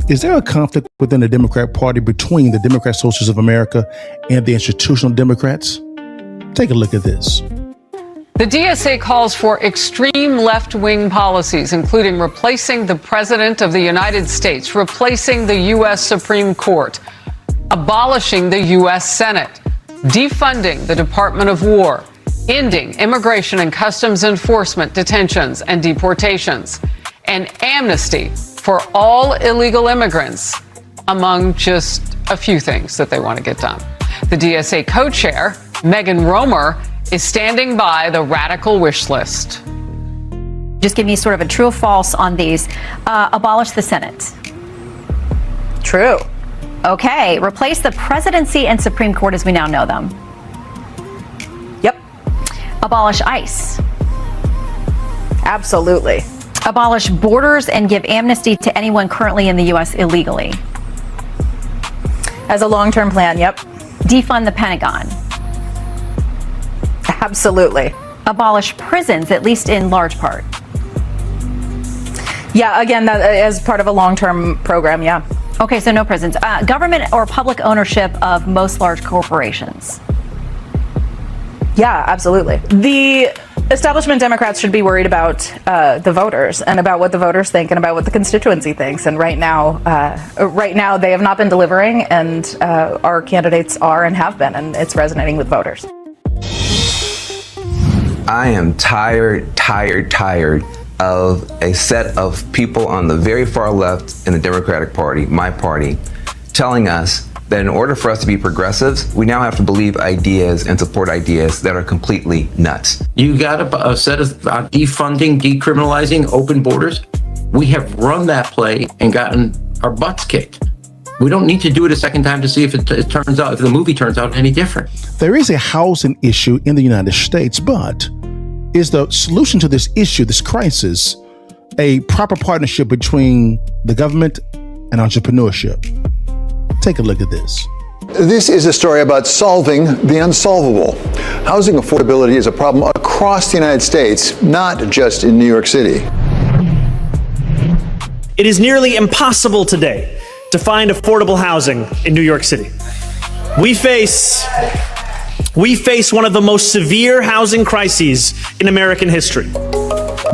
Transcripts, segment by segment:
Is there a conflict within the Democratic Party between the Democratic Socialists of America and the institutional Democrats? Take a look at this. The DSA calls for extreme left-wing policies, including replacing the President of the United States, replacing the U.S. Supreme Court, abolishing the U.S. Senate, defunding the Department of War, ending immigration and customs enforcement detentions and deportations, and amnesty for all illegal immigrants, among just a few things that they want to get done. The DSA co-chair, Megan Romer, is standing by the radical wish list. Just give me sort of a true or false on these. Abolish the Senate. True. Okay. Replace the presidency and Supreme Court as we now know them. Yep. Abolish ICE. Absolutely. Abolish borders and give amnesty to anyone currently in the U.S. illegally. As a long-term plan, yep. Defund the Pentagon. Absolutely. Abolish prisons, at least in large part. Yeah, again, that as part of a long-term program, yeah. Okay, so no prisons. Government or public ownership of most large corporations. Yeah, absolutely. The establishment Democrats should be worried about the voters and about what the voters think and about what the constituency thinks. And right now they have not been delivering, and our candidates are and have been, and it's resonating with voters. I am tired of a set of people on the very far left in the Democratic Party, my party, telling us that in order for us to be progressives, we now have to believe ideas and support ideas that are completely nuts. You got a set of defunding, decriminalizing, open borders. We have run that play and gotten our butts kicked. We don't need to do it a second time to see if it turns out, if the movie turns out any different. There is a housing issue in the United States, but is the solution to this issue, this crisis, a proper partnership between the government and entrepreneurship? Take a look at this. This is a story about solving the unsolvable. Housing affordability is a problem across the United States, not just in New York City. It is nearly impossible today to find affordable housing in New York City. We face one of the most severe housing crises in American history.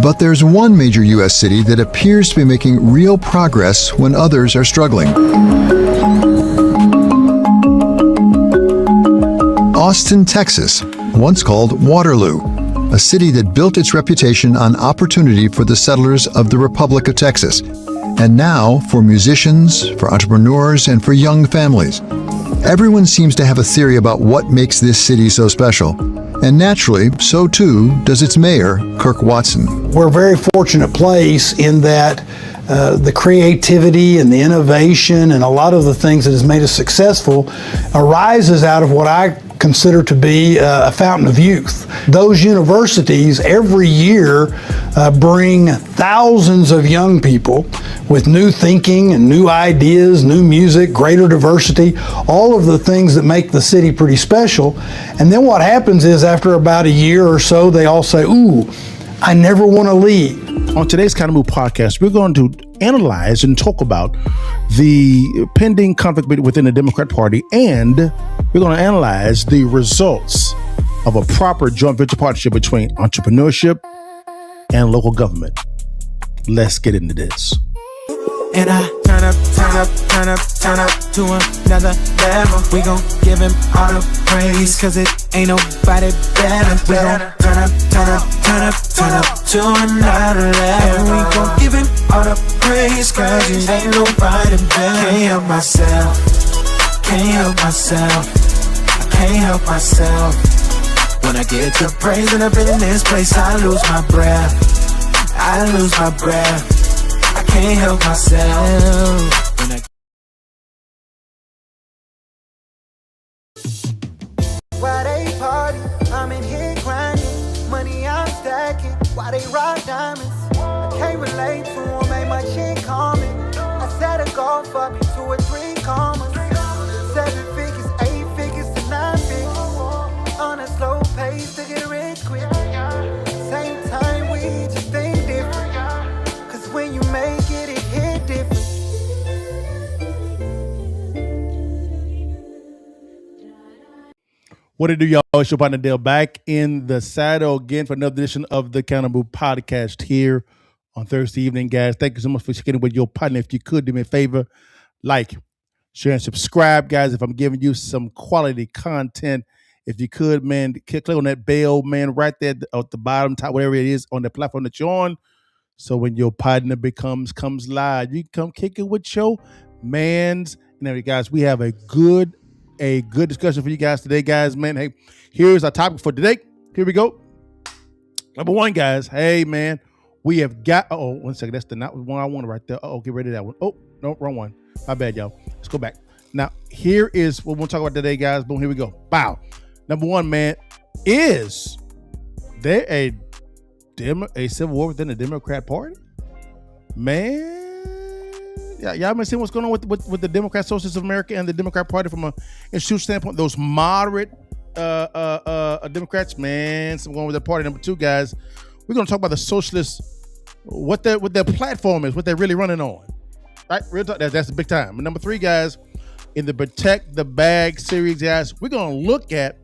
But there's one major U.S. city that appears to be making real progress when others are struggling. Austin, Texas, once called Waterloo, a city that built its reputation on opportunity for the settlers of the Republic of Texas, and now for musicians, for entrepreneurs, and for young families. Everyone seems to have a theory about what makes this city so special. And naturally, so too does its mayor, Kirk Watson. We're a very fortunate place in that the creativity and the innovation and a lot of the things that has made us successful arises out of what I consider to be a fountain of youth. Those universities every year bring thousands of young people with new thinking and new ideas, new music, greater diversity, all of the things that make the city pretty special. And then what happens is after about a year or so, they all say, ooh, I never want to leave. On today's Countermove Podcast, we're going to analyze and talk about the pending conflict within the Democratic Party, and we're going to analyze the results of a proper joint venture partnership between entrepreneurship and local government. Let's get into this. And I turn up to another level. We gon' give him all the praise, cause it ain't nobody better. We gon' turn up to another level. And we gon' give him all the praise, cause it ain't nobody better. Can't help myself. I can't help myself. When I get to praising up in this place, I lose my breath. I can't help myself. Why they party? I'm in here grinding. Money I'm stacking. Why they rock diamonds? I can't relate to them. Ain't my chick calling. I set a goal for me 2 or 3 commas. 7 figures, 8 figures to 9 figures. On a slow pace to get rich quick. Same time we just think different. When you make it, it hit different. What it do, y'all? It's your partner Dale back in the saddle again for another edition of the Countermove Podcast here on Thursday evening, guys. Thank you so much for sticking with your partner. If you could do me a favor, like, share, and subscribe, guys. If I'm giving you some quality content, if you could, man, click on that bell, man, right there at the bottom, top, whatever it is on the platform that you're on. So when your partner comes live, you can come kick it with your mans. And anyway, guys, we have a good discussion for you guys today, guys. Man, hey, here's our topic for today. Here we go. Number one, guys. Hey, man, we have got. One second. That's the not one I wanted right there. Get rid of that one. Oh, no, wrong one. My bad, y'all. Let's go back. Now, here is what we'll talk about today, guys. Boom, here we go. Bow. Number one, man, is there a civil war within the Democrat Party? Man. Yeah, y'all been seeing what's going on with the Democratic Socialists of America and the Democrat Party from an institutional standpoint. Those moderate Democrats, man, something going on with their party. Number two, guys, we're going to talk about the socialists, what their platform is, what they're really running on. Right, real talk. That's the big time. And number three, guys, in the Protect the Bag series, guys, we're going to look at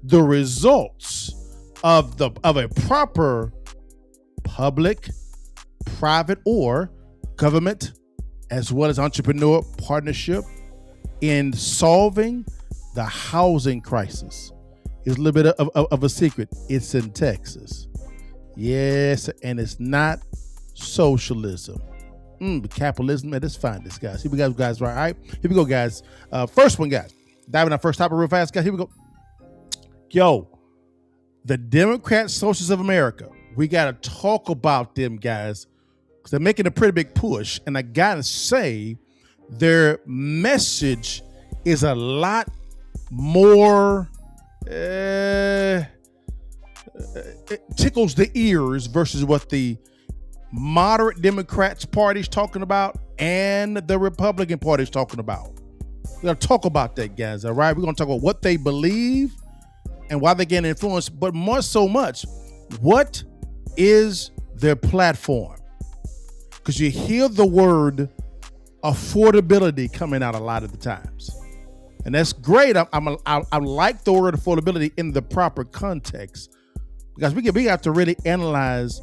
the results of a proper public, private, or government, as well as entrepreneur partnership in solving the housing crisis. It's a little bit of a secret. It's in Texas. Yes, and it's not socialism. Capitalism, man, let's find this, guys. Here we go, guys. Right, all right. Here we go, guys. First one, guys. Diving our first topic real fast, guys. Here we go. Yo, the Democratic Socialists of America. We got to talk about them, guys, because they're making a pretty big push. And I got to say, their message is a lot more, it tickles the ears versus what the moderate Democrats Party's talking about and the Republican Party's talking about. We're going to talk about that, guys, all right? We're going to talk about what they believe and why they're getting influenced, but much, what is their platform? Because you hear the word affordability coming out a lot of the times. And that's great. I like the word affordability in the proper context, because we have to really analyze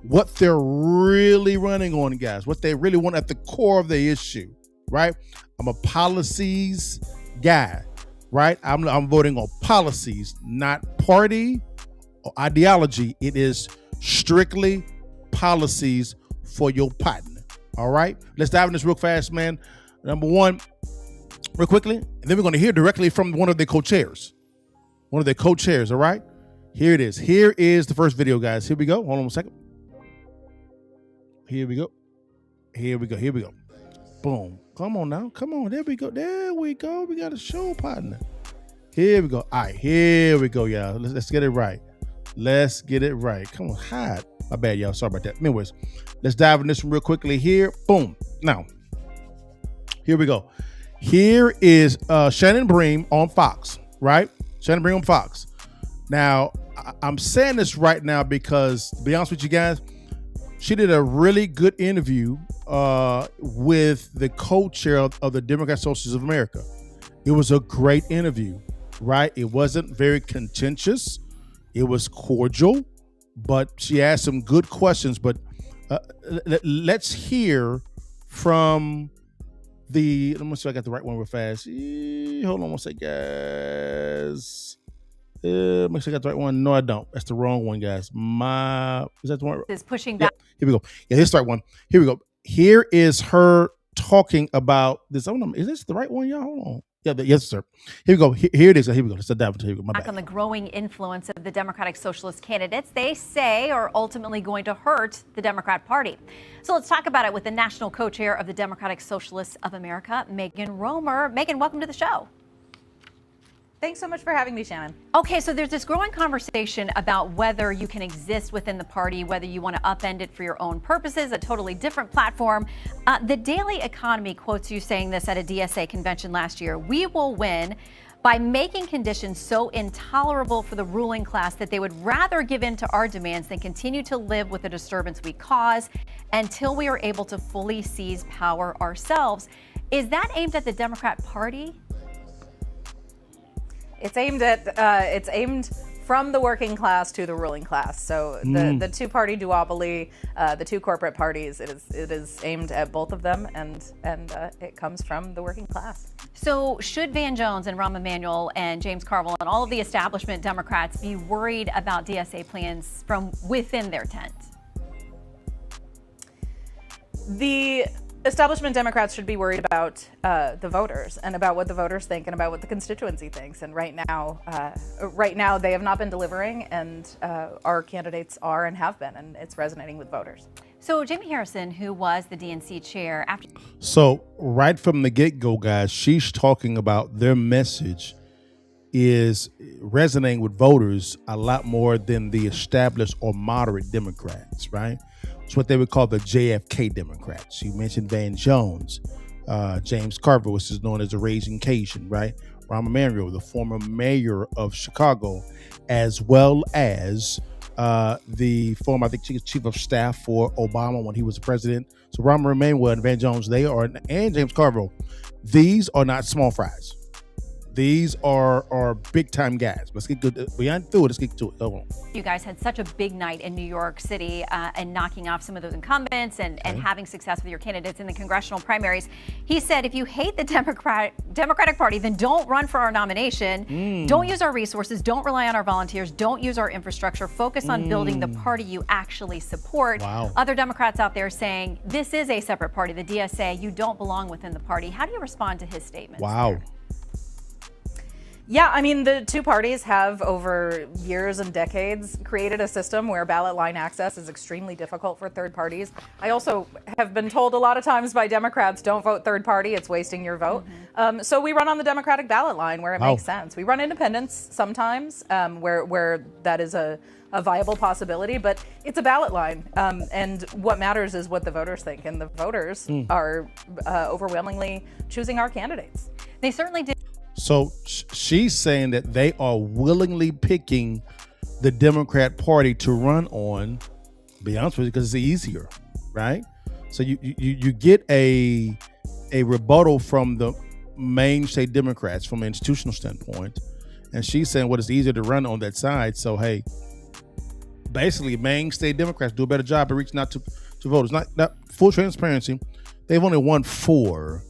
what they're really running on, guys, what they really want at the core of the issue, right? I'm a policies guy, right? I'm voting on policies, not party or ideology. It is strictly policies for your partner. All right, let's dive in this real fast, man. Number one, real quickly, and then we're going to hear directly from one of their co-chairs. All right, here it is. Here is the first video, guys. Here we go. Hold on a second. Here we go. Boom. Come on now. Come on. There we go. We got a show partner. Here we go. All right, here we go, y'all. Let's get it right. Come on, hide. My bad, y'all. Sorry about that. Anyways, let's dive in this one real quickly here. Boom. Now, here we go. Here is Shannon Bream on Fox, right? Shannon Bream on Fox. Now, I'm saying this right now because, to be honest with you guys, she did a really good interview with the co-chair of the Democratic Socialists of America. It was a great interview, right? It wasn't very contentious. It was cordial, but she asked some good questions. But let's hear from let me see if I got the right one real fast. Hold on one second, guys. Make sure I got the right one. No, I don't. That's the wrong one, guys. Is that the one? Is pushing back. Yeah, here we go. Yeah, here's the right one. Here we go. Here is her talking about this. Is this the right one, y'all? Hold on. Yeah, yes, sir. Here we go. Here it is. Here we go. Let's dive into it. Back on the growing influence of the Democratic Socialist candidates, they say are ultimately going to hurt the Democrat Party. So let's talk about it with the national co-chair of the Democratic Socialists of America, Megan Romer. Megan, welcome to the show. Thanks so much for having me, Shannon. Okay, so there's this growing conversation about whether you can exist within the party, whether you want to upend it for your own purposes, a totally different platform. The Daily Economy quotes you saying this at a DSA convention last year. We will win by making conditions so intolerable for the ruling class that they would rather give in to our demands than continue to live with the disturbance we cause until we are able to fully seize power ourselves. Is that aimed at the Democrat Party? It's aimed from the working class to the ruling class. So the two-party duopoly, the two corporate parties, it is aimed at both of them, and it comes from the working class. So should Van Jones and Rahm Emanuel and James Carville and all of the establishment Democrats be worried about DSA plans from within their tent? The establishment Democrats should be worried about the voters and about what the voters think and about what the constituency thinks. And right now they have not been delivering, and our candidates are and have been, and it's resonating with voters. So Jamie Harrison, who was the DNC chair after... So right from the get-go, guys, she's talking about their message is resonating with voters a lot more than the established or moderate Democrats, right? It's what they would call the JFK Democrats. You mentioned Van Jones, James Carville, which is known as the Raising Cajun, right? Rahm Emanuel, the former mayor of Chicago, as well as the former, I think, chief of staff for Obama when he was the president. So Rahm Emanuel and Van Jones, and James Carville, these are not small fries. These are big time guys. Let's get good. Beyond through it. Let's get to it. Go on. You guys had such a big night in New York City and knocking off some of those incumbents and having success with your candidates in the congressional primaries. He said, if you hate the Democratic Party, then don't run for our nomination. Don't use our resources. Don't rely on our volunteers. Don't use our infrastructure. Focus on building the party you actually support. Wow. Other Democrats out there saying, this is a separate party, the DSA. You don't belong within the party. How do you respond to his statements? Wow. There? Yeah, I mean, the two parties have over years and decades created a system where ballot line access is extremely difficult for third parties. I also have been told a lot of times by Democrats, don't vote third party, it's wasting your vote. So we run on the Democratic ballot line where it makes sense. We run independents sometimes where that is a viable possibility, but it's a ballot line. And what matters is what the voters think. And the voters are overwhelmingly choosing our candidates. They certainly did. So she's saying that they are willingly picking the Democrat Party to run on, to be honest with you, because it's easier, right? So you get a rebuttal from the mainstay Democrats from an institutional standpoint, and she's saying, well, it's easier to run on that side. So, hey, basically, mainstay Democrats do a better job of reaching out to voters. Not full transparency. They've only won 4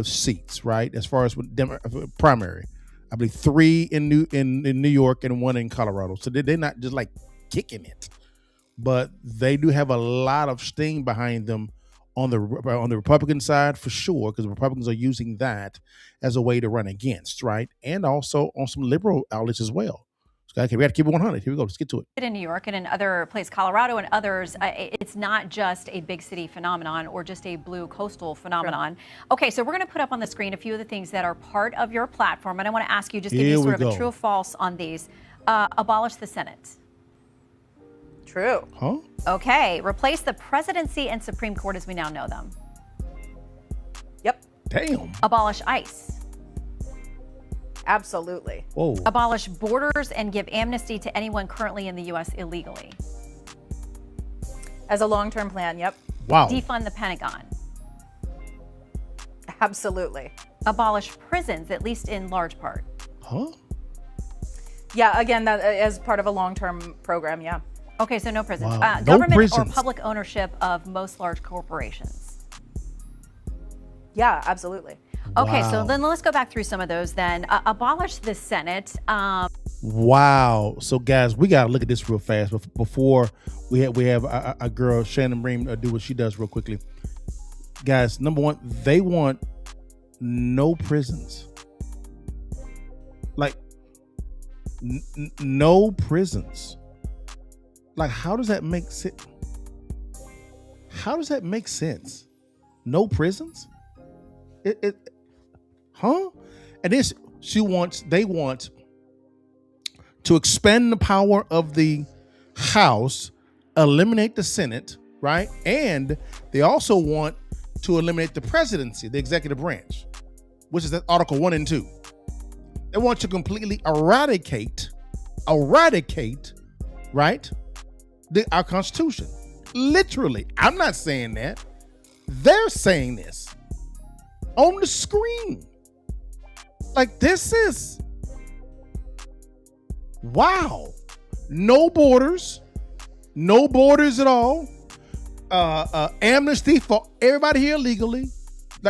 seats, right? As far as primary, I believe 3 in New York and 1 in Colorado. So they're not just like kicking it, but they do have a lot of steam behind them on the Republican side for sure, because the Republicans are using that as a way to run against, right? And also on some liberal outlets as well. Okay, we got to keep it 100. Here we go. Let's get to it. In New York and in other places, Colorado and others, it's not just a big city phenomenon or just a blue coastal phenomenon. Sure. Okay, so we're going to put up on the screen a few of the things that are part of your platform, and I want to ask you, just give you sort of a true or false on these. Abolish the Senate. True. Huh? Okay, replace the presidency and Supreme Court as we now know them. Yep. Damn. Abolish ICE. Absolutely. Whoa. Abolish borders and give amnesty to anyone currently in the U.S. illegally. As a long-term plan, yep. Wow. Defund the Pentagon. Absolutely. Abolish prisons, at least in large part. Huh? Yeah, again, that as part of a long-term program, yeah. Okay, so no prisons. Wow. No Government prisons. or public ownership of most large corporations. Yeah, absolutely. Okay, Wow. so then let's go back through some of those then. Abolish the Senate. Wow. So guys, we got to look at this real fast before we have a girl, Shannon Bream, do what she does real quickly. Guys, number one, they want no prisons. Like, no prisons. Like, how does that make sense? How does that make sense? No prisons? Huh? And this, they want to expand the power of the House, eliminate the Senate, right? And they also want to eliminate the presidency, the executive branch, which is Article 1 and 2. They want to completely eradicate, right? Our Constitution. Literally. I'm not saying that. They're saying this on the screen. Like, this is, wow. No borders at all. Amnesty for everybody here legally.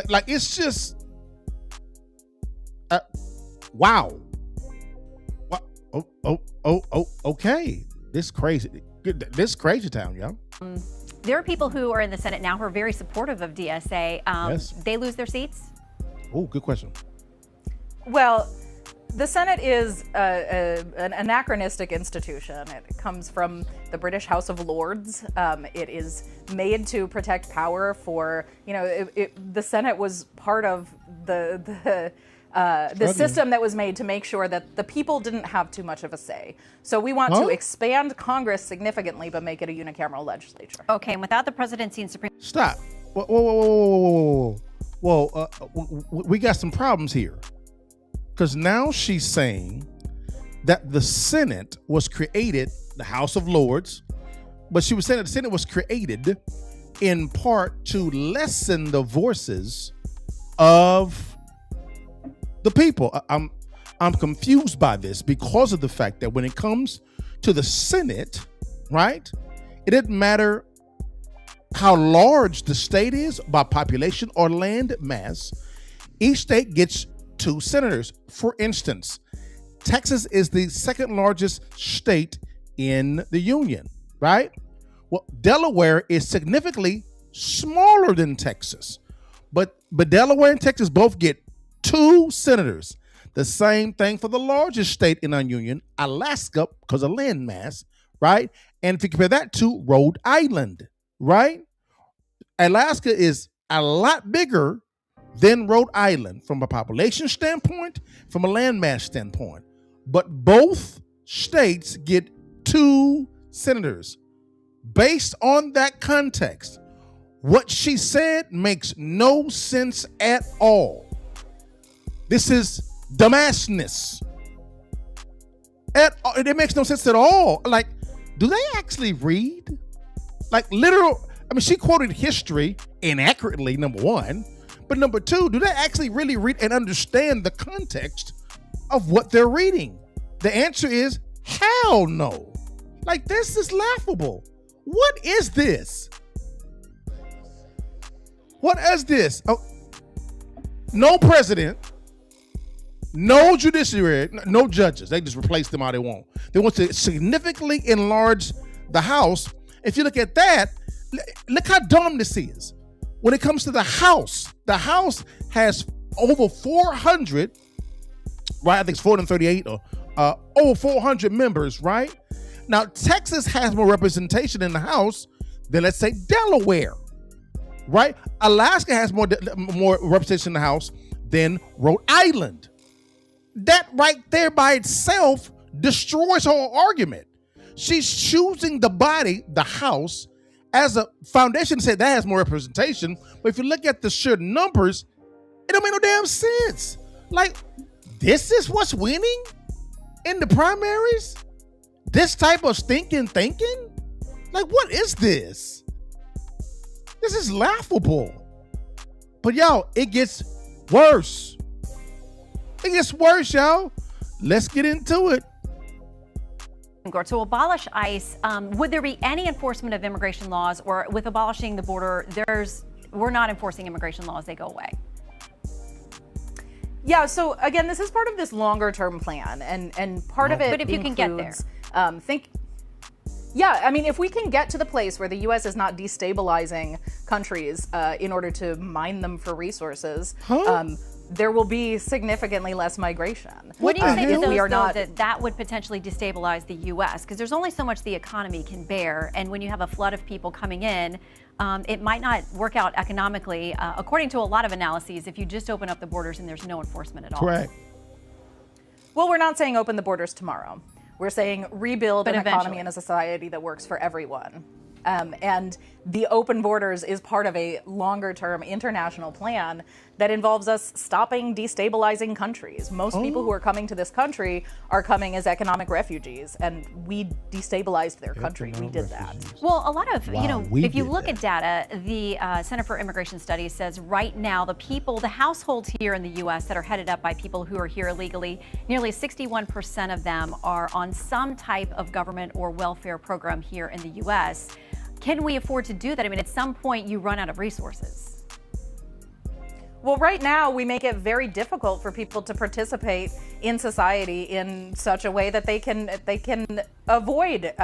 Like it's just, wow. Okay. This crazy town, y'all. There are people who are in the Senate now who are very supportive of DSA. Yes. They lose their seats? Oh, good question. Well, the Senate is an anachronistic institution. It comes from the British House of Lords. It is made to protect power for, the Senate was part of the system that was made to make sure that the people didn't have too much of a say. So we want to expand Congress significantly, but make it a unicameral legislature. Okay, and without the presidency and Supreme... Stop. Whoa. We got some problems here. Because now she's saying that the Senate was created, the House of Lords, but she was saying that the Senate was created in part to lessen the voices of the people. I'm confused by this because of the fact that when it comes to the Senate, right, it doesn't matter how large the state is by population or land mass. Each state gets 2 senators. For instance, Texas is the second largest state in the union, right? Well, Delaware is significantly smaller than Texas, but Delaware and Texas both get 2 senators. The same thing for the largest state in our union, Alaska, because of land mass, right? And if you compare that to Rhode Island, right? Alaska is a lot bigger than Rhode Island from a population standpoint, from a landmass standpoint. But both states get 2 senators. Based on that context, what she said makes no sense at all. This is dumbassness. It makes no sense at all. Like, do they actually read? Like, she quoted history inaccurately, number one. But number 2, do they actually really read and understand the context of what they're reading? The answer is hell no. Like, this is laughable. What is this? What is this? Oh, no president, no judiciary, no judges. They just replace them how they want. They want to significantly enlarge the House. If you look at that, look how dumb this is. When it comes to the House has over 400, right? I think it's 438 or over 400 members, right? Now, Texas has more representation in the House than, let's say, Delaware, right? Alaska has more representation in the House than Rhode Island. That right there by itself destroys her argument. She's choosing the body, the House, as a foundation to say that has more representation. But if you look at the sheer numbers, it don't make no damn sense. Like, this is what's winning in the primaries? This type of thinking? Like, what is this? This is laughable. But y'all, it gets worse. It gets worse, y'all. Let's get into it. To abolish ICE, would there be any enforcement of immigration laws, or with abolishing the border, we're not enforcing immigration laws, they go away? Yeah, so again, this is part of this longer term plan, and part of it But if you can get there. If we can get to the place where the U.S. is not destabilizing countries in order to mine them for resources, there will be significantly less migration. What do you say to those, that would potentially destabilize the U.S.? Because there's only so much the economy can bear, and when you have a flood of people coming in, it might not work out economically, according to a lot of analyses, if you just open up the borders and there's no enforcement at all. Correct. Well, we're not saying open the borders tomorrow. We're saying rebuild an economy and a society that works for everyone. And the open borders is part of a longer-term international plan that involves us stopping destabilizing countries. Most people who are coming to this country are coming as economic refugees, and we destabilized their country. We did that. Well, a lot of, if you look at data, the Center for Immigration Studies says right now the households here in the U.S. that are headed up by people who are here illegally, nearly 61% of them are on some type of government or welfare program here in the U.S. Can we afford to do that? I mean, at some point you run out of resources. Well, right now we make it very difficult for people to participate in society in such a way that they can avoid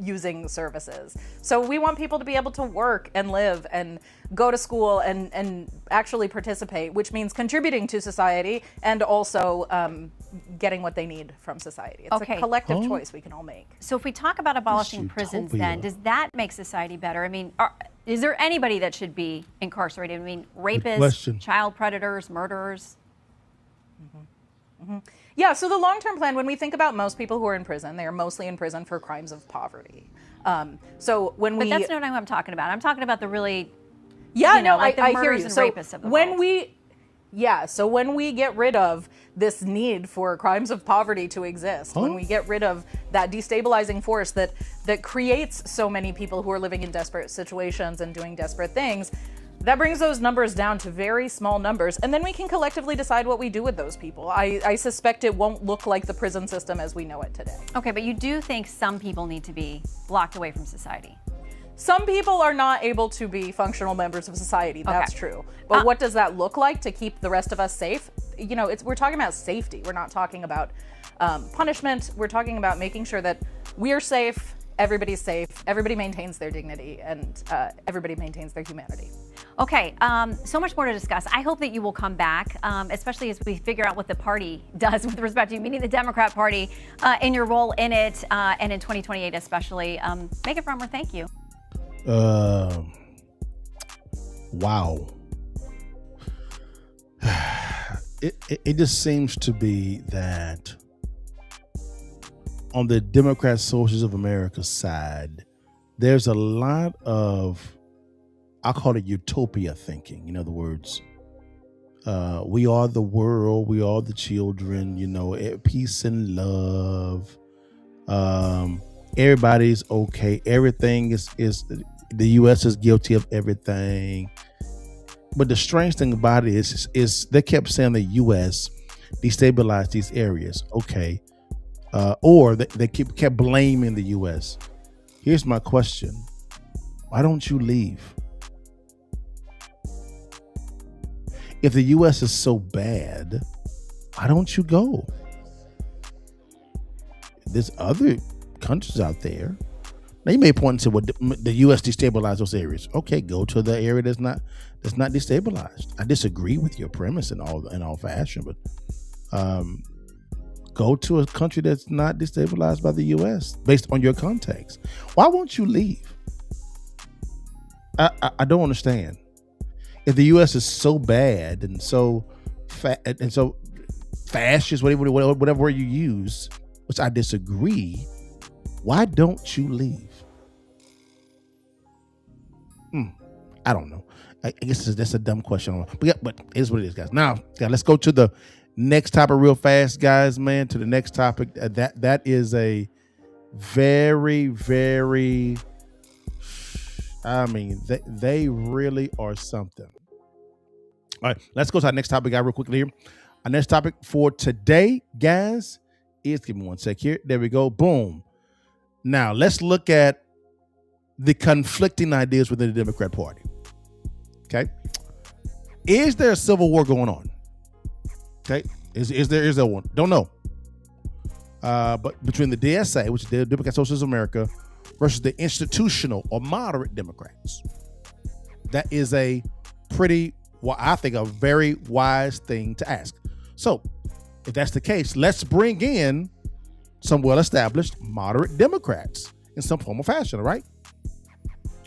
using services. So we want people to be able to work and live and go to school and actually participate, which means contributing to society and also getting what they need from society. It's a collective choice we can all make. So if we talk about abolishing prisons, then does that make society better? I mean, is there anybody that should be incarcerated? I mean, rapists, child predators, murderers? Yeah, so the long-term plan, when we think about most people who are in prison, they are mostly in prison for crimes of poverty. But that's not what I'm talking about. I'm talking about the really, the murders and rapists of the world. So when we get rid of this need for crimes of poverty to exist, when we get rid of that destabilizing force that creates so many people who are living in desperate situations and doing desperate things, that brings those numbers down to very small numbers, and then we can collectively decide what we do with those people. I suspect it won't look like the prison system as we know it today. Okay, but you do think some people need to be locked away from society? Some people are not able to be functional members of society. That's true. But what does that look like to keep the rest of us safe? We're talking about safety. We're not talking about punishment. We're talking about making sure that we're safe, everybody's safe, everybody maintains their dignity, and everybody maintains their humanity. Okay, so much more to discuss. I hope that you will come back, especially as we figure out what the party does with respect to you, meaning the Democrat Party, in your role in it, and in 2028 especially. Megan Frommer, thank you. Wow. It just seems to be that on the Democratic Socialists of America side, there's a lot of, I call it utopia thinking. In other words, we are the world, we are the children, peace and love. Everybody's okay. Everything is the U.S. is guilty of everything. But the strange thing about it is they kept saying the U.S. destabilized these areas. Okay. Or they kept blaming the U.S. Here's my question. Why don't you leave? If the U.S. is so bad, why don't you go? There's other countries out there. Now you may point and say, well, the U.S. destabilized those areas. Okay, go to the area that's not destabilized. I disagree with your premise in all fashion, but go to a country that's not destabilized by the U.S. based on your context. Why won't you leave? I don't understand. If the U.S. is so bad and so fascist, whatever word you use, which I disagree, why don't you leave? I don't know. I guess that's a dumb question. But it is what it is, guys. Now, let's go to the next topic real fast, guys, man. To the next topic. That is a very, very, they really are something. All right, let's go to our next topic, guys, real quickly here. Our next topic for today, guys, is, give me one sec here. There we go. Boom. Now, let's look at the conflicting ideas within the Democrat Party. Okay. Is there a civil war going on? Okay. Is there one? Don't know. But between the DSA, which is the Democratic Socialists of America, versus the institutional or moderate Democrats, that is a pretty, I think, a very wise thing to ask. So, if that's the case, let's bring in some well-established moderate Democrats in some form or fashion. All right.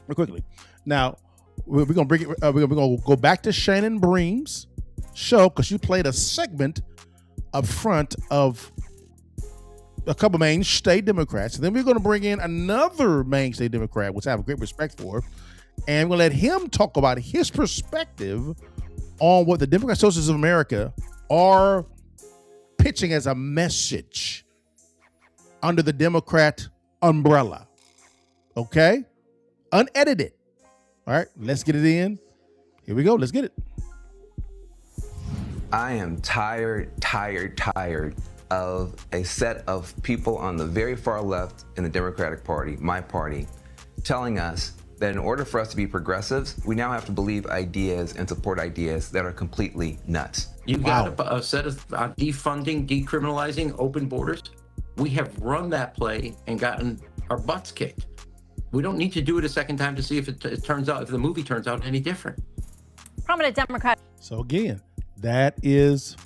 Real quickly. Now, we're gonna bring it. We're gonna go back to Shannon Bream's show because you played a segment up front of a couple mainstay Democrats, and then we're gonna bring in another mainstay Democrat, which I have a great respect for, and we'll let him talk about his perspective on what the Democratic Socialists of America are pitching as a message under the Democrat umbrella. Okay? Unedited. All right, let's get it in. Here we go. Let's get it. I am tired of a set of people on the very far left in the Democratic Party, my party, telling us that in order for us to be progressives, we now have to believe ideas and support ideas that are completely nuts. You've got a set of defunding, decriminalizing, open borders. We have run that play and gotten our butts kicked. We don't need to do it a second time to see if it turns out, if the movie turns out any different. Prominent Democrat. So again, that is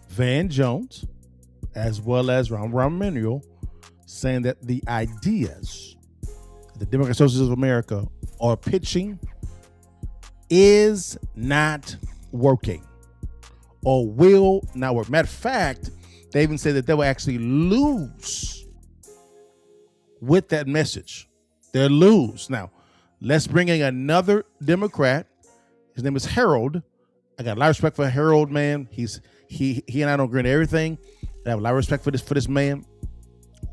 Van Jones, as well as Rahm Emanuel, saying that the ideas the Democratic Socialists of America are pitching is not working or will not work. Matter of fact, they even say that they will actually lose with that message. They'll lose. Now, let's bring in another Democrat. His name is Harold. I got a lot of respect for Harold, man. He and I don't agree on everything. I have a lot of respect for this man.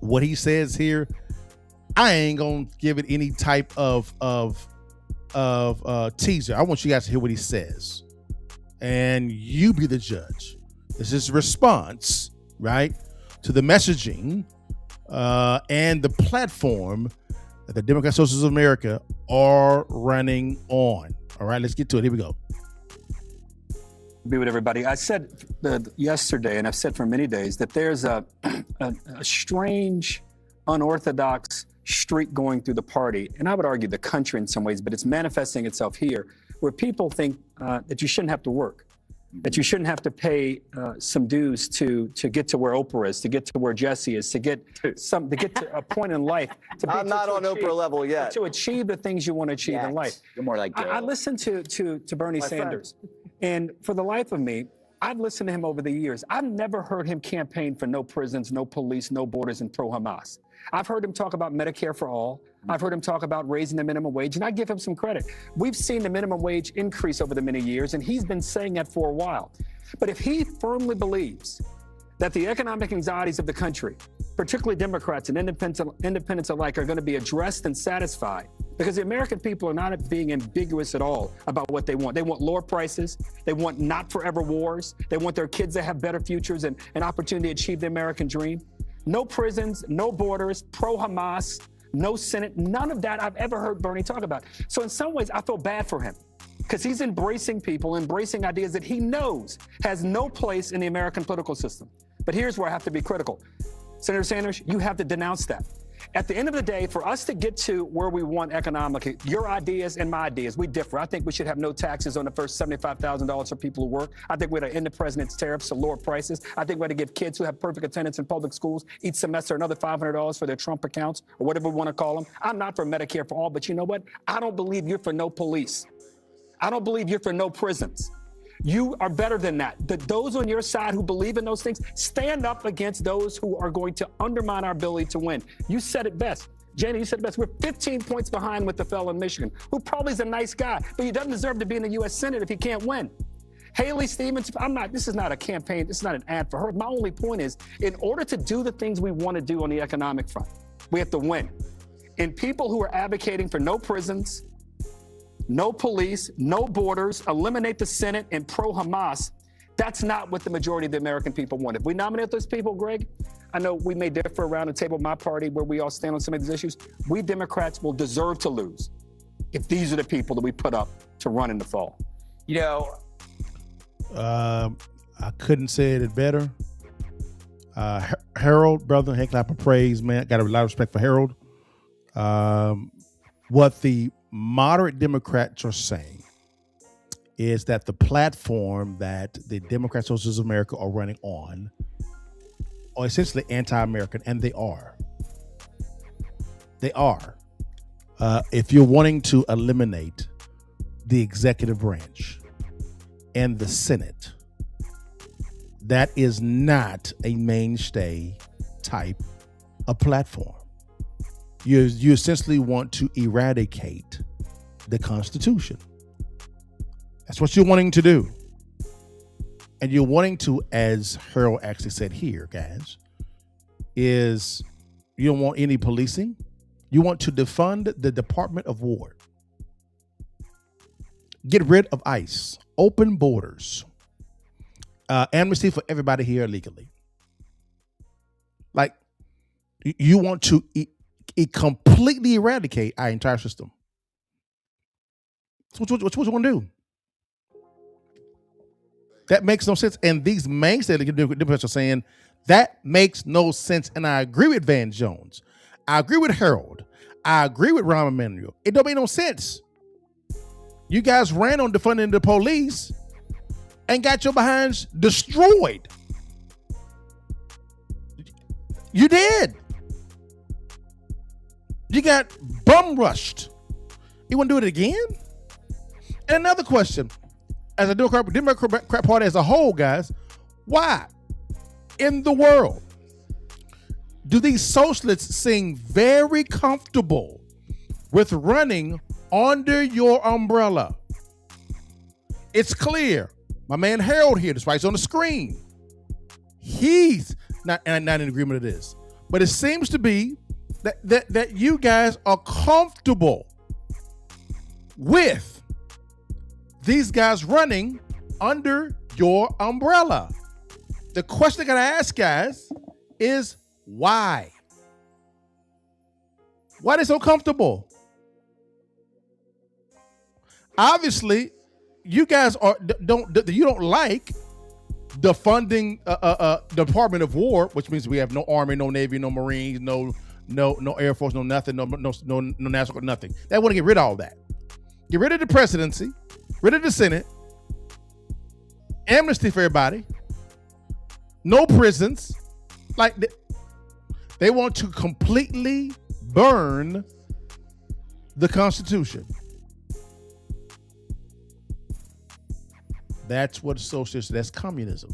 What he says here, I ain't gonna give it any type of teaser. I want you guys to hear what he says, and you be the judge. This is response, right, to the messaging and the platform that the Democratic Socialists of America are running on. All right, let's get to it. Here we go. Be with everybody. I said yesterday, and I've said for many days, that there's a strange, unorthodox streak going through the party, and I would argue the country in some ways, but it's manifesting itself here, where people think that you shouldn't have to work, that you shouldn't have to pay some dues to get to where Oprah is, to get to where Jesse is, to get to a point in life. I'm not on Oprah level yet. To achieve the things you want to achieve in life. You're more like I listened to Bernie Sanders, and for the life of me, I've listened to him over the years. I've never heard him campaign for no prisons, no police, no borders, and pro-Hamas. I've heard him talk about Medicare for all. I've heard him talk about raising the minimum wage, and I give him some credit. We've seen the minimum wage increase over the many years, and he's been saying that for a while. But if he firmly believes that the economic anxieties of the country, particularly Democrats and independents alike, are going to be addressed and satisfied, because the American people are not being ambiguous at all about what they want. They want lower prices. They want not forever wars. They want their kids to have better futures and an opportunity to achieve the American dream. No prisons, no borders, pro-Hamas, no Senate, none of that I've ever heard Bernie talk about. So in some ways, I feel bad for him, because he's embracing people, embracing ideas that he knows has no place in the American political system. But here's where I have to be critical. Senator Sanders, you have to denounce that. At the end of the day, for us to get to where we want economically, your ideas and my ideas, we differ. I think we should have no taxes on the first $75,000 for people who work. I think we ought to end the president's tariffs to lower prices. I think we ought to give kids who have perfect attendance in public schools each semester another $500 for their Trump accounts, or whatever we want to call them. I'm not for Medicare for all, but you know what? I don't believe you're for no police. I don't believe you're for no prisons. You are better than that. Those on your side who believe in those things, stand up against those who are going to undermine our ability to win. You said it best. Janie, you said it best. We're 15 points behind with the fellow in Michigan, who probably is a nice guy, but he doesn't deserve to be in the U.S. Senate if he can't win. Haley Stevens, this is not a campaign, this is not an ad for her. My only point is, in order to do the things we want to do on the economic front, we have to win. And people who are advocating for no prisons, no police, no borders, eliminate the Senate, and pro-Hamas, that's not what the majority of the American people want. If we nominate those people, Greg, I know we may differ around the table, my party, where we all stand on some of these issues. We Democrats will deserve to lose if these are the people that we put up to run in the fall. You know, I couldn't say it better. Harold, brother, heck, clap of praise, man. Got a lot of respect for Harold. What the moderate Democrats are saying is that the platform that the Democratic Socialists of America are running on are essentially anti-American, and they are. They are. If you're wanting to eliminate the executive branch and the Senate, that is not a mainstay type of platform. You essentially want to eradicate the Constitution. That's what you're wanting to do. And you're wanting to, as Harold actually said here, guys, is you don't want any policing. You want to defund the Department of War. Get rid of ICE. Open borders. Amnesty for everybody here illegally. Like, you want to completely eradicate our entire system. So what you want to do? That makes no sense. And these mainstay Democrats are saying that makes no sense. And I agree with Van Jones. I agree with Harold. I agree with Rahm Emanuel. It don't make no sense. You guys ran on defunding the police and got your behinds destroyed. You did. You got bum rushed. You want to do it again? And another question, as a Democrat Party as a whole, guys, why in the world do these socialists seem very comfortable with running under your umbrella? It's clear. My man Harold here, that's why he's on the screen. He's not in agreement with this. But it seems to be that you guys are comfortable with these guys running under your umbrella. The question I gotta ask, guys, is why? Why are they so comfortable? Obviously, you guys don't like defunding Department of War, which means we have no Army, no Navy, no Marines, no Air Force, no nothing, no National Guard, nothing. They want to get rid of all that. Get rid of the presidency, rid of the Senate, amnesty for everybody, no prisons. Like they want to completely burn the Constitution. That's what socialists, that's communism.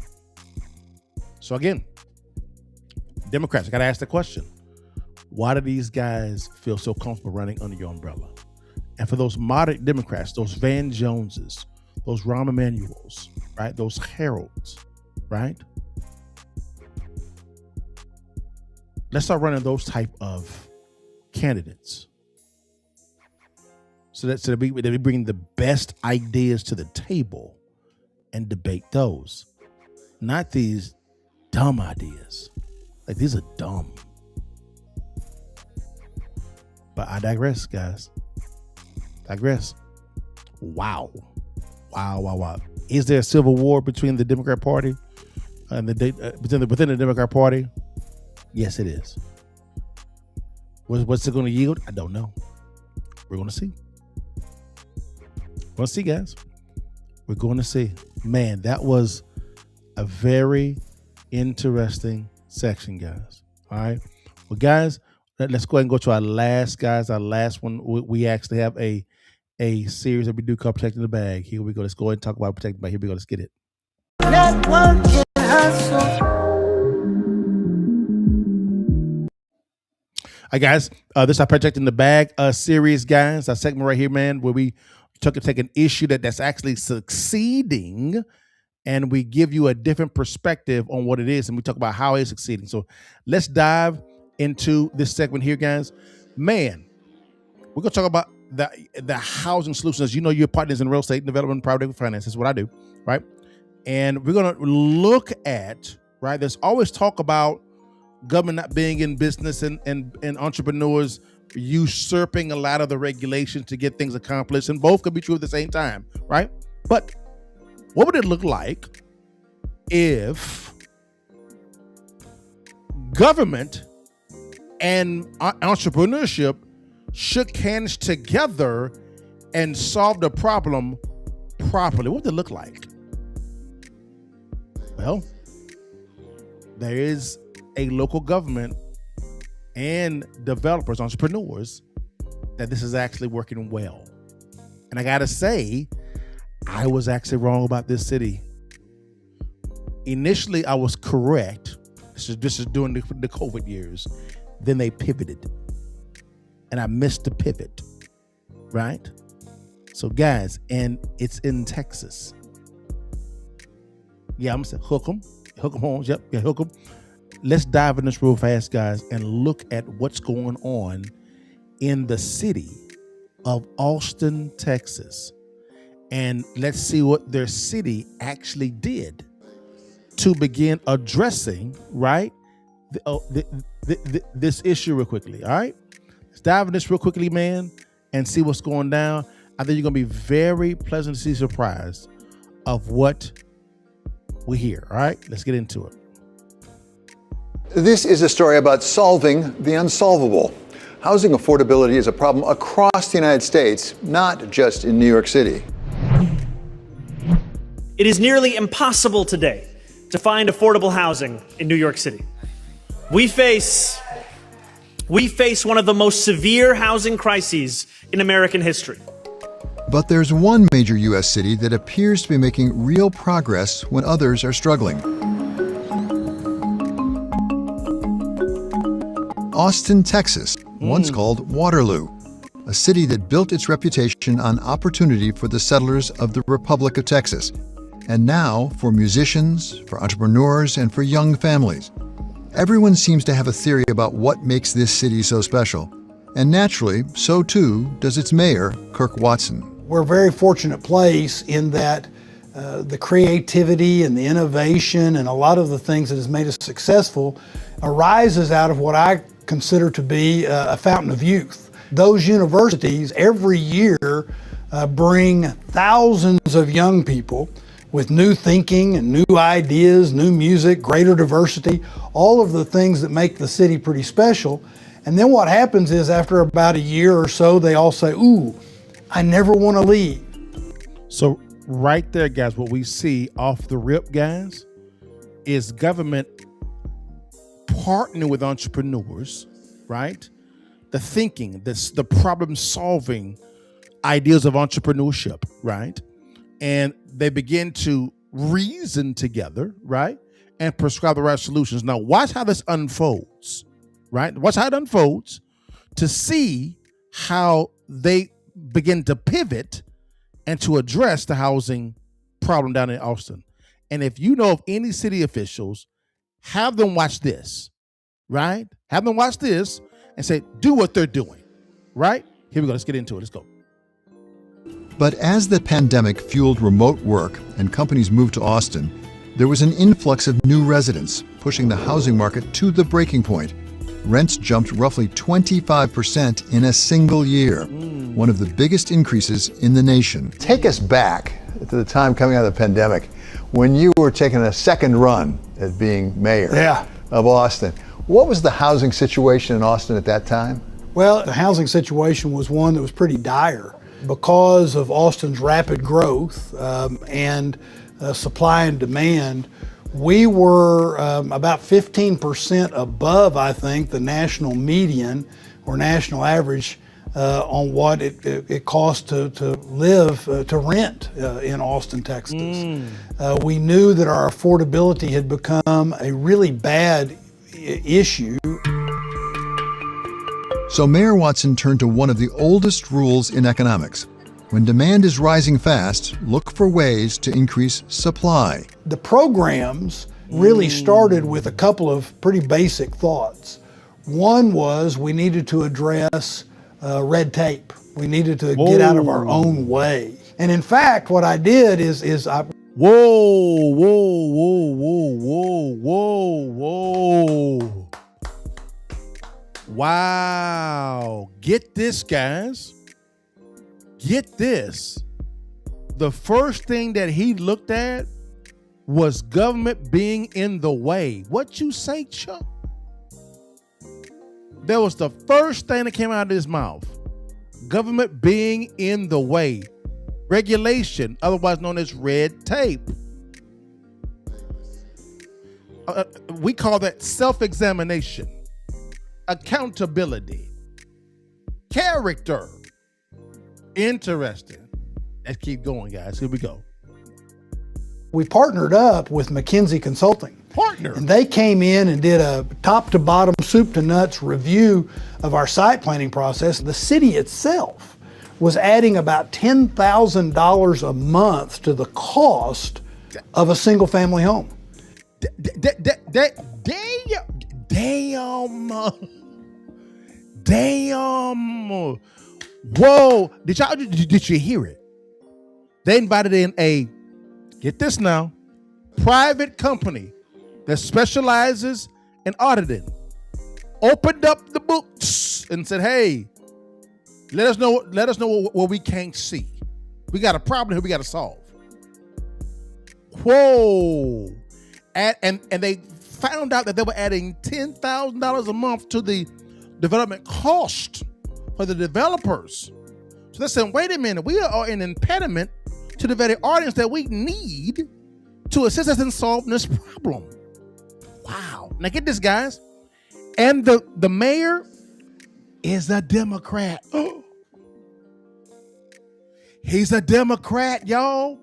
So again, Democrats, I got to ask the question. Why do these guys feel so comfortable running under your umbrella? And for those moderate Democrats, those Van Joneses, those Rahm Emanuels, right? Those Harolds, right? Let's start running those type of candidates. So they bring the best ideas to the table and debate those. Not these dumb ideas. Like, these are dumb. But I digress, guys. Wow. Is there a civil war between the Democrat Party and within the Democrat Party? Yes, it is. What's it going to yield? I don't know. We're going to see. We'll see, guys. We're going to see. Man, that was a very interesting section, guys. All right. Well, guys, let's go ahead and go to our last, guys. Our last one. We actually have a series that we do called Protecting the Bag. Here we go. Let's go ahead and talk about Protecting the Bag. Here we go. Let's get it. Network hustle. All right, guys. This is our Protecting the Bag series, guys. Our segment right here, man, where we take an issue that's actually succeeding, and we give you a different perspective on what it is, and we talk about how it's succeeding. So let's dive into this segment here, guys. Man, we're gonna talk about the housing solutions. You know, your partners in real estate development, private finance. That's what I do, right? And we're gonna look at, right? There's always talk about government not being in business and entrepreneurs usurping a lot of the regulations to get things accomplished, and both could be true at the same time, right? But what would it look like if government and entrepreneurship shook hands together and solved the problem properly? What would it look like? Well, there is a local government and developers, entrepreneurs, that this is actually working well. And I gotta say, I was actually wrong about this city. Initially, I was correct. This is during the COVID years. Then they pivoted. And I missed the pivot, right? So guys, and it's in Texas. Yeah, I'm saying hook them homes. Yep, yeah, hook them. Let's dive in this real fast, guys, and look at what's going on in the city of Austin, Texas. And let's see what their city actually did to begin addressing, right, this issue real quickly, all right? Let's dive in this real quickly, man, and see what's going down. I think you're going to be very pleasantly surprised of what we hear, all right? Let's get into it. This is a story about solving the unsolvable. Housing affordability is a problem across the United States, not just in New York City. It is nearly impossible today to find affordable housing in New York City. We face one of the most severe housing crises in American history. But there's one major U.S. city that appears to be making real progress when others are struggling. Austin, Texas, once called Waterloo, a city that built its reputation on opportunity for the settlers of the Republic of Texas, and now for musicians, for entrepreneurs, and for young families. Everyone seems to have a theory about what makes this city so special, and naturally, so too does its mayor, Kirk Watson. We're a very fortunate place in that the creativity and the innovation and a lot of the things that has made us successful arises out of what I consider to be a fountain of youth. Those universities every year bring thousands of young people with new thinking and new ideas, new music, greater diversity, all of the things that make the city pretty special. And then what happens is after about a year or so, they all say, ooh, I never want to leave. So right there, guys, what we see off the rip, guys, is government partnering with entrepreneurs, right? The thinking, the problem solving ideas of entrepreneurship, right? And they begin to reason together, right? And prescribe the right solutions. Now, watch how this unfolds, right? Watch how it unfolds to see how they begin to pivot and to address the housing problem down in Austin. And if you know of any city officials, have them watch this, right? Have them watch this and say, do what they're doing, right? Here we go. Let's get into it. Let's go. But as the pandemic fueled remote work and companies moved to Austin, there was an influx of new residents, pushing the housing market to the breaking point. Rents jumped roughly 25% in a single year, one of the biggest increases in the nation. Take us back to the time coming out of the pandemic when you were taking a second run at being mayor of Austin. What was the housing situation in Austin at that time? Well, the housing situation was one that was pretty dire because of Austin's rapid growth and supply and demand. We were about 15% above, I think, the national median or national average on what it costs to live, to rent in Austin, Texas. We knew that our affordability had become a really bad issue. So Mayor Watson turned to one of the oldest rules in economics. When demand is rising fast, look for ways to increase supply. The programs really started with a couple of pretty basic thoughts. One was we needed to address red tape. We needed to get out of our own way. And in fact, what I did is I... Whoa. Wow. Get this, guys. Get this. The first thing that he looked at was government being in the way. What you say, Chuck? That was the first thing that came out of his mouth. Government being in the way. Regulation, otherwise known as red tape. We call that self-examination, accountability, character. Interesting. Let's keep going, guys. Here we go. We partnered up with McKinsey Consulting. And they came in and did a top to bottom, soup to nuts review of our site planning process. The city itself was adding about $10,000 a month to the cost of a single family home. Damn. Whoa. Did you hear it? They invited in a, get this now, private company that specializes in auditing. Opened up the books and said, hey, let us know what we can't see. We got a problem here we got to solve. Whoa. And they found out that they were adding $10,000 a month to the development cost for the developers. So they said, wait a minute, we are an impediment to the very audience that we need to assist us in solving this problem. Wow. Now get this, guys. And the mayor is a Democrat. He's a Democrat, y'all.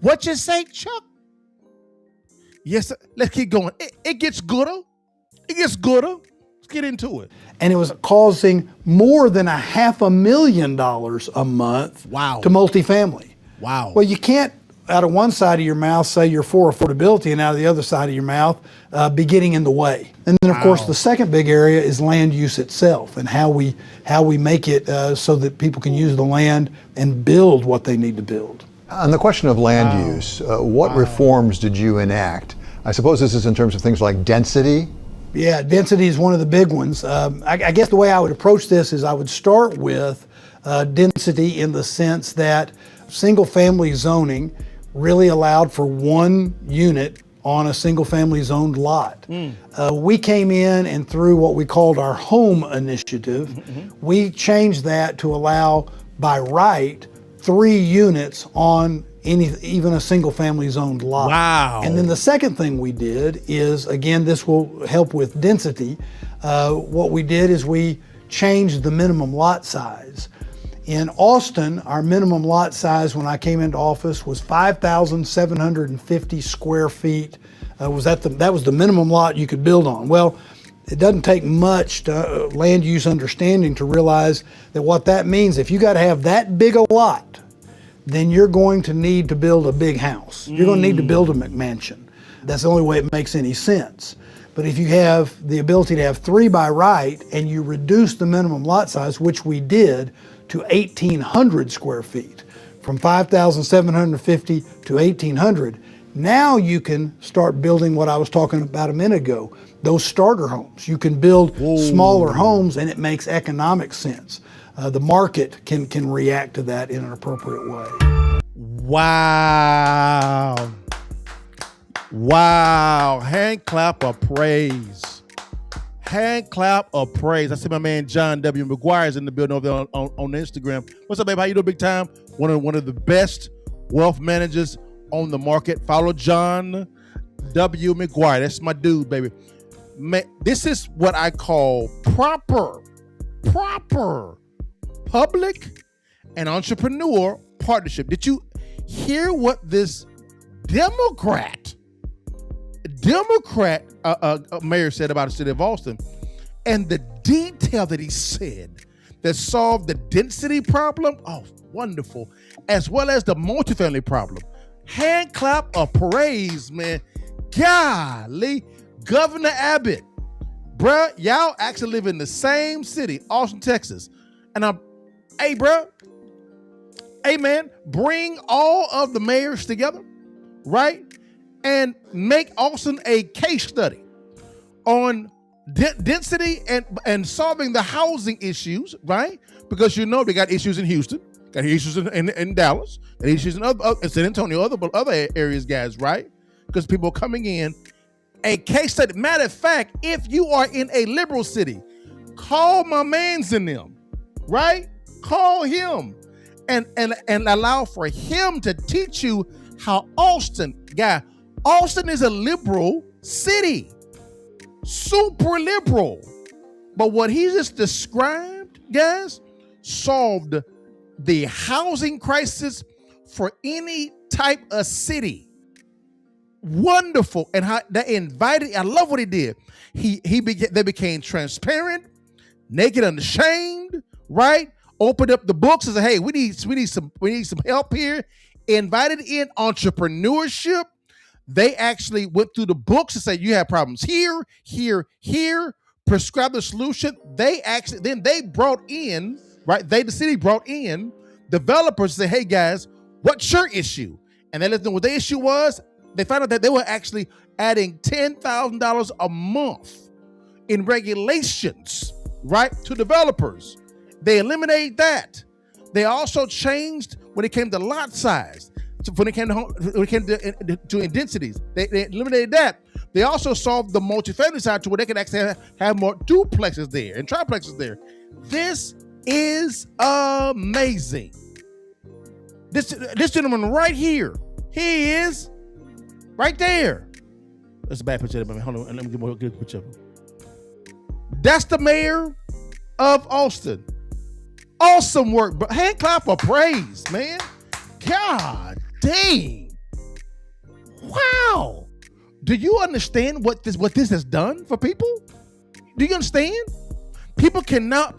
What you say, Chuck? Yes, let's keep going. It gets gooder. It gets gooder. Let's get into it. And it was causing more than $500,000 a month to multifamily. Wow. Well, you can't, out of one side of your mouth, say you're for affordability, and out of the other side of your mouth, be getting in the way. And then, of course, the second big area is land use itself and how we make it so that people can use the land and build what they need to build. On the question of land use, what reforms did you enact? I suppose this is in terms of things like density. Yeah, density is one of the big ones. I guess the way I would approach this is I would start with density in the sense that single-family zoning really allowed for one unit on a single-family zoned lot. We came in and through what we called our home initiative, we changed that to allow by right 3 units on even a single-family zoned lot. Wow. And then the second thing we did is, again, this will help with density. What we did is we changed the minimum lot size. In Austin, our minimum lot size when I came into office was 5,750 square feet. That was the minimum lot you could build on. Well, it doesn't take much land use understanding to realize that what that means, if you got to have that big a lot, then you're going to need to build a big house. You're going to need to build a McMansion. That's the only way it makes any sense. But if you have the ability to have 3 by right and you reduce the minimum lot size, which we did, to 1,800 square feet, from 5,750 to 1,800, now you can start building what I was talking about a minute ago, those starter homes. You can build smaller homes and it makes economic sense. The market can react to that in an appropriate way. Wow. Wow. Hand clap of praise. Hand clap of praise. I see my man John W. McGuire is in the building over there on Instagram. What's up, babe? How you doing, big time? One of the best wealth managers on the market. Follow John W. McGuire. That's my dude, baby. Man, this is what I call proper public and entrepreneur partnership. Did you hear what this Democrat mayor said about the city of Austin, and the detail that he said that solved the density problem? Oh, wonderful. As well as the multifamily problem. Hand clap of praise, man. Golly, Governor Abbott, bruh, y'all actually live in the same city, Austin, Texas. And hey, bruh, hey, man, bring all of the mayors together, right? And make Austin a case study on density and solving the housing issues, right? Because you know they got issues in Houston, got issues in Dallas, got issues in San Antonio, other areas, guys, right? Because people are coming in. A case study. Matter of fact, if you are in a liberal city, call my mans in them, right? Call him and allow for him to teach you how Austin is a liberal city, super liberal. But what he just described, guys, solved the housing crisis for any type of city. Wonderful. And how they invited, I love what he did. They became transparent, naked, unashamed, right? opened up the books and said, hey, we need some help here. Invited in entrepreneurship. They actually went through the books and said, you have problems here, prescribed the solution. They brought in, right? The city brought in developers to say, hey guys, what's your issue? And they let them know what the issue was. They found out that they were actually adding $10,000 a month in regulations, right, to developers. They eliminated that. They also changed when it came to lot size. When it came to densities, they eliminated that. They also solved the multifamily side to where they can actually have more duplexes there and triplexes there. This is amazing. This gentleman right here, he is right there. That's a bad picture. Hold on, let me get a good picture of him. That's the mayor of Austin. Awesome work, but hand clap for praise, man. God dang. Wow. Do you understand what this has done for people? Do you understand? People can now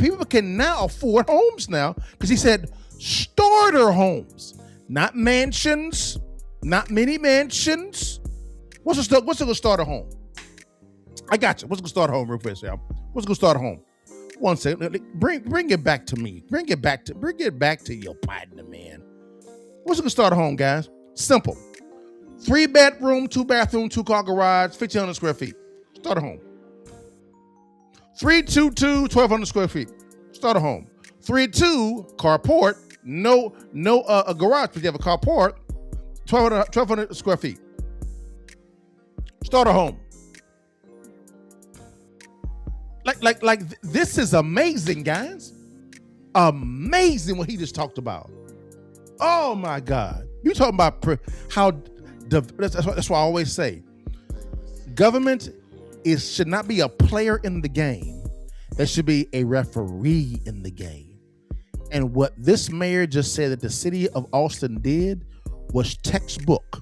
afford homes now because he said starter homes, not mansions, not mini mansions. What's a good starter home? I got you. What's a good starter home real quick, Sam? What's a good starter home? One second. Bring it back to me. Bring it back to your partner, man. What's a good starter home, guys? Simple. 3-bedroom, 2-bathroom, 2-car garage, 1,500 square feet. Starter home. 322, 1,200 square feet. Starter home. 3-2, carport. No a garage, but you have a carport. 1,200 square feet. Starter home. Like this is amazing, guys. Amazing what he just talked about. Oh my God. You talking about how that's why I always say government should not be a player in the game. There should be a referee in the game. And what this mayor just said that the city of Austin did was textbook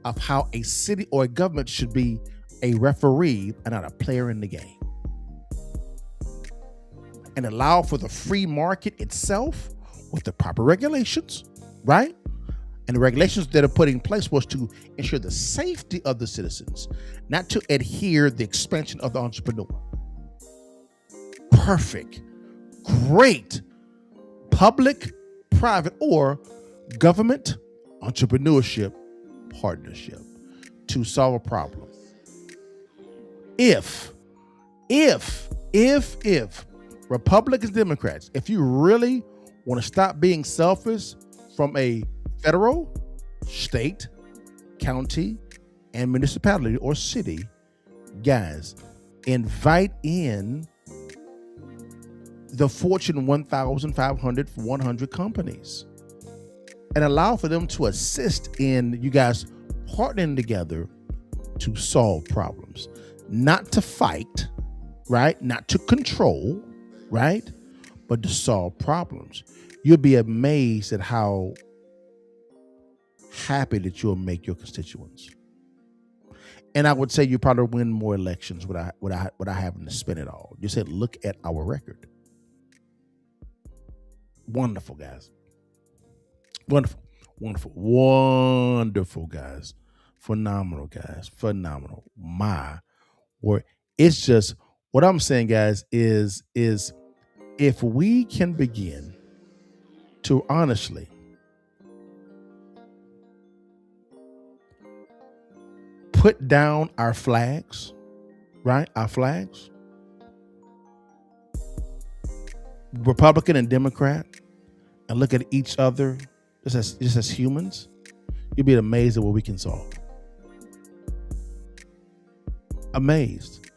of how a city or a government should be a referee and not a player in the game. And allow for the free market itself with the proper regulations, right? And the regulations that are put in place was to ensure the safety of the citizens, not to adhere the expansion of the entrepreneur. Perfect. Great. Public, private, or government entrepreneurship partnership to solve a problem. If Republicans, Democrats, if you really want to stop being selfish from a federal, state, county, and municipality or city, guys, invite in the Fortune 1,500, 100 companies and allow for them to assist in you guys partnering together to solve problems, not to fight, right? Not to control, right? But to solve problems. You'll be amazed at how happy that you'll make your constituents. And I would say you probably win more elections without having to spend it all. You said, look at our record. Wonderful, guys. Wonderful, guys. Phenomenal, guys. Phenomenal. My word. It's just, what I'm saying, guys, is if we can begin to honestly put down our flags, right? Our flags, Republican and Democrat, and look at each other just as humans, you'll be amazed at what we can solve. Amazed.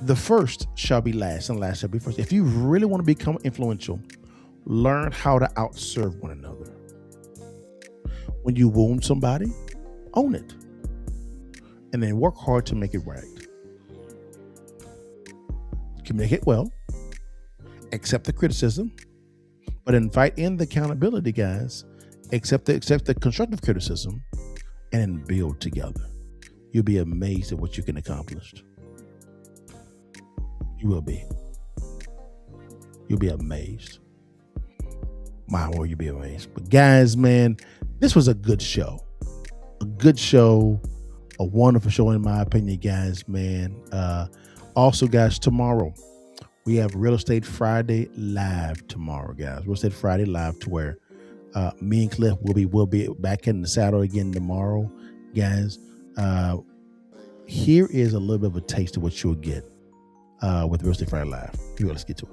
The first shall be last, and last shall be first. If you really want to become influential, learn how to outserve one another. When you wound somebody, own it. And then work hard to make it right. Communicate well. Accept the criticism. But invite in the accountability, guys. Accept the constructive criticism. And then build together. You'll be amazed at what you can accomplish. You will be. You'll be amazed. My, will you be amazed? But guys, man, this was a good show. A good show. A wonderful show, in my opinion, guys, man. Also, guys, tomorrow we have Real Estate Friday Live tomorrow, guys. Real Estate Friday Live, to where me and Cliff will be back in the saddle again tomorrow, guys. Here is a little bit of a taste of what you'll get with Real Estate Friday Live. Here we go, let's get to it.